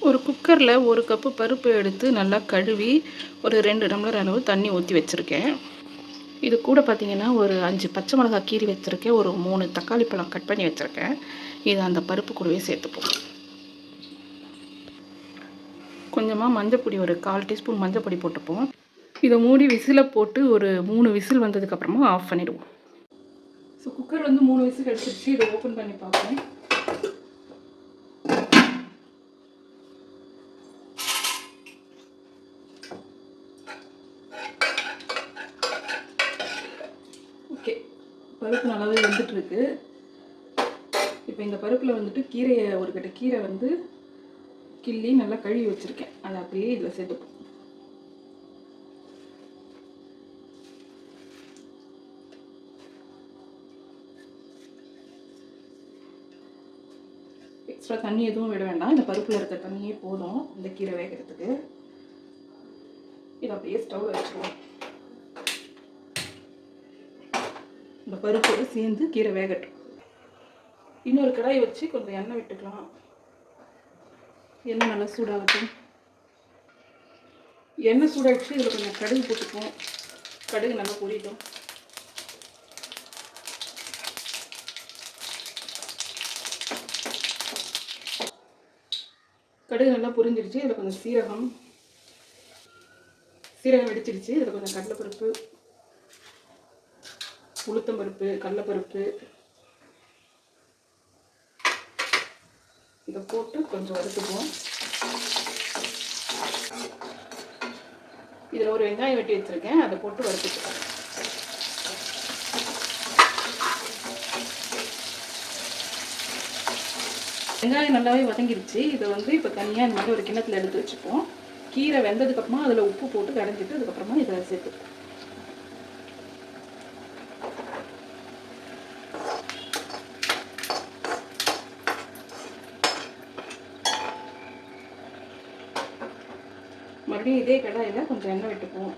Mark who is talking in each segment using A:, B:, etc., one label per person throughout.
A: ஒரு குக்கரில் 1 கப்பு பருப்பு எடுத்து நல்லா கழுவி ஒரு 2 டம்ளர் அளவு தண்ணி ஊற்றி வச்சுருக்கேன். இது கூட பார்த்திங்கன்னா ஒரு 5 பச்சை மிளகாய் கீறி வச்சுருக்கேன். ஒரு 3 தக்காளி பழம் கட் பண்ணி வச்சுருக்கேன். இதை அந்த பருப்பு கூடவே சேர்த்துப்போம். கொஞ்சமாக மஞ்சப்பொடி, ஒரு 1/4 டீஸ்பூன் மஞ்சப்பொடி போட்டுப்போம். இதை மூடி விசிலை போட்டு ஒரு 3 விசில் வந்ததுக்கப்புறமா ஆஃப் பண்ணிவிடுவோம். ஸோ குக்கர் வந்து 3 விசில் எடுத்துருச்சு. இதை ஓப்பன் பண்ணி பார்ப்போம். ஓகே, பருப்பு நல்லாவே வெந்துட்டுருக்கு. இப்போ இந்த பருப்பில் வந்துட்டு கீரையை, ஒரு கட்டு கீரை வந்து கிள்ளி நல்லா கழுவி வச்சுருக்கேன். அதை அப்படியே இதில் சேர்த்துப்போம். எக்ஸ்ட்ரா தண்ணி எதுவும் விட வேண்டாம். இந்த பருப்பில் இருக்க தண்ணியே போதும் இந்த கீரை வேகிறதுக்கு. இதை அப்படியே ஸ்டவ் வச்சுருவோம். இந்த பருப்போடு சேர்ந்து கீரை வேகட்டும். இன்னொரு கடாயை வச்சு கொஞ்சம் எண்ணெய் விட்டுக்கலாம். எண்ணெய் நல்லா சூடாகட்டும். எண்ணெய் சூடாகிடுச்சு. இதில் கொஞ்சம் கடுகு போட்டுப்போம். கடுகு நல்லா பொரியட்டும். கடுகு நல்லா பொரிஞ்சிடுச்சு. இதில் கொஞ்சம் சீரகம் வெடிச்சிடுச்சு. இதில் கொஞ்சம் கடலைப்பருப்பு, உளுத்தம்பருப்பு, கடலைப்பருப்பு இதை போட்டு கொஞ்சம் வறுத்துக்குவோம். இதில் ஒரு வெங்காயம் வெட்டி வச்சுருக்கேன். அதை போட்டு வறுத்துக்குவோம். வெங்காயம் நல்லாவே வதங்கிடுச்சு. இதை வந்து இப்போ தனியாக இந்த மாதிரி ஒரு கிண்ணத்தில் எடுத்து வச்சுப்போம். கீரை வெந்ததுக்கப்புறமா அதில் உப்பு போட்டு கரைஞ்சிட்டு அதுக்கப்புறமா இதை சேர்த்துப்போம். மறுபடியும் இதே கடாயில் கொஞ்சம் எண்ணெய் விட்டுப்போம்.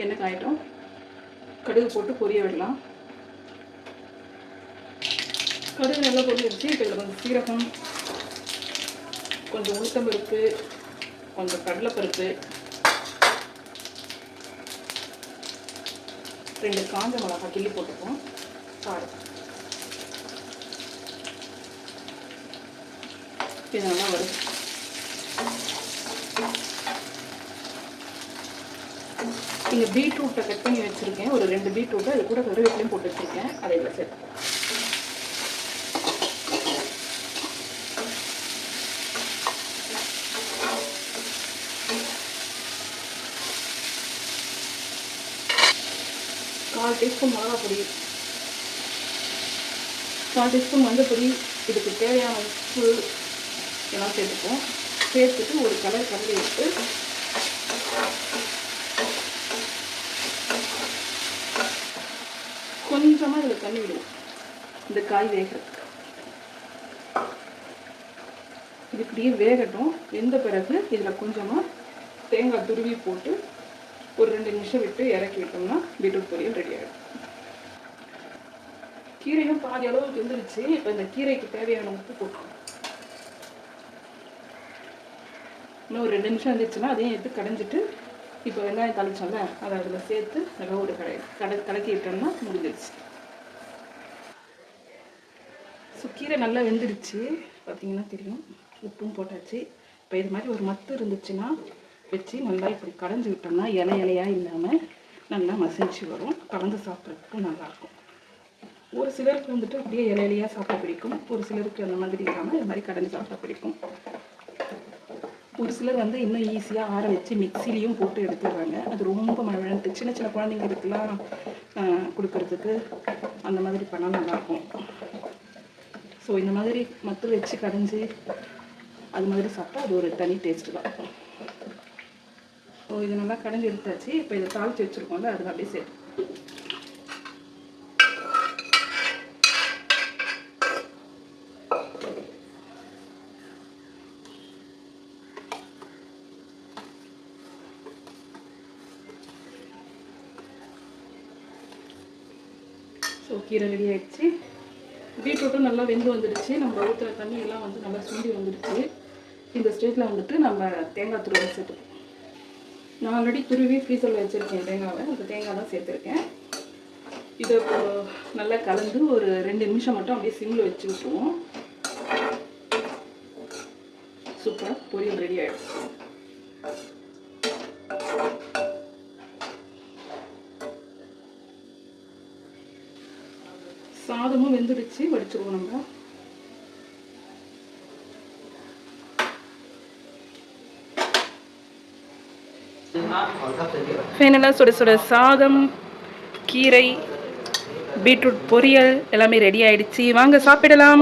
A: எண்ணெய் காயட்டும். கடுகு போட்டு பொரிய விடலாம். கடுகு நல்லா பொரிஞ்சிருச்சு. இப்போ இதில் கொஞ்சம் சீரகம், கொஞ்சம் உளுத்தம்பருப்பு, கொஞ்சம் கடலைப்பருப்பு, 2 காஞ்ச மிளகாய் கிள்ளி போட்டுப்போம். காரம் இது நல்லா வரும். இங்கே பீட்ரூட்டை கட் பண்ணி வச்சுருக்கேன். ஒரு 2 பீட்ரூட்டை அது கூட கருவேப்பிலையும் போட்டு வச்சுருக்கேன். அதை இதில் சேர்த்துப்போம். கால் டீஸ்பூன் மிளகாப்பொடி, 4 டீஸ்பூன் மஞ்சப்பொடி, இதுக்கு தேவையான உப்பு எல்லாம் சேர்த்துப்போம். சேர்த்துட்டு ஒரு கலர் கலரி விட்டு கொஞ்சமாக இதில் தண்ணி விடுவோம். இந்த காய் வேகிறதுக்கு இது இப்படியே வேகட்டும். வெந்த பிறகு இதில் கொஞ்சமாக தேங்காய் துருவி போட்டு ஒரு 2 நிமிஷம் விட்டு இறக்கி விட்டோம்னா பீட்ரூட் பொரியல் ரெடி ஆகிடும். கீரையும் பாதி அளவுக்கு வெந்துருச்சு. இப்போ இந்த கீரைக்கு தேவையான உப்பு போட்டுக்கணும். இன்னும் ஒரு 2 நிமிஷம் இருந்துச்சுன்னா அதையும் எடுத்து கடைஞ்சிட்டு இப்போ வெங்காயம் தாளிச்சோம்ல அதை அதில் சேர்த்து நல்லா ஒரு கலக்கி விட்டோம்னா முடிஞ்சிடுச்சு. ஸோ கீரை நல்லா வெந்துடுச்சு. பார்த்தீங்கன்னா தெரியும். உப்பும் போட்டாச்சு. இப்போ இது மாதிரி ஒரு மத்து இருந்துச்சுன்னா வச்சு நல்லா இப்படி கடைஞ்சி விட்டோம்னா இலையாக இல்லாமல் நல்லா மசிஞ்சு வரும். கலந்து சாப்பிட்றதுக்கும் நல்லாயிருக்கும். ஒரு சிலருக்கு வந்துட்டு அப்படியே இலையாக சாப்பிட பிடிக்கும். ஒரு சிலருக்கு அந்த மாதிரி இல்லாமல் இது மாதிரி கடைஞ்சி சாப்பிட பிடிக்கும். ஒரு சிலர் வந்து இன்னும் ஈஸியாக ஆற வச்சு மிக்சிலையும் போட்டு எடுத்துடுறாங்க. அது ரொம்ப மழை சின்ன சின்ன குழந்தைங்களுக்குலாம் கொடுக்கறதுக்கு அந்த மாதிரி பண்ணால் நல்லாயிருக்கும். ஸோ இந்த மாதிரி மத்து வச்சு கடைஞ்சி அது மாதிரி சாப்பிட்டா அது ஒரு தனி டேஸ்ட்டு தான். ஸோ இது நல்லா கடைஞ்சி எடுத்தாச்சு. இப்போ இதை தாளித்து வச்சுருக்கோம்ல அது அப்படியே சேர்த்து ஸோ கீரை ரெடி ஆகிடுச்சு. பீட்ரூட்டும் நல்லா வெந்து வந்துடுச்சு. நம்ம ஊற்றுற தண்ணியெல்லாம் வந்து நல்லா சுண்டி வந்துடுச்சு. இந்த ஸ்டேஜில் வந்துட்டு நம்ம தேங்காய் துருவி சேர்த்துப்போம். நான் ஆல்ரெடி துருவி ஃப்ரீசரில் வச்சுருக்கேன் தேங்காவை, அந்த தேங்காய் தான் சேர்த்துருக்கேன். இதை இப்போ நல்லா கலந்து ஒரு 2 நிமிஷம் மட்டும் அப்படியே சிம்மில் வச்சு விட்டுருவோம். சூப்பராக பொரியல் ரெடி ஆகிடும். சாதமும் வெந்துடுச்சு, வடிச்சிருவோம் நம்ம. ஃபைனலாக சுட சுட சாதம், கீரை, பீட்ரூட் பொரியல் எல்லாமே ரெடி ஆயிடுச்சு. வாங்க சாப்பிடலாம்.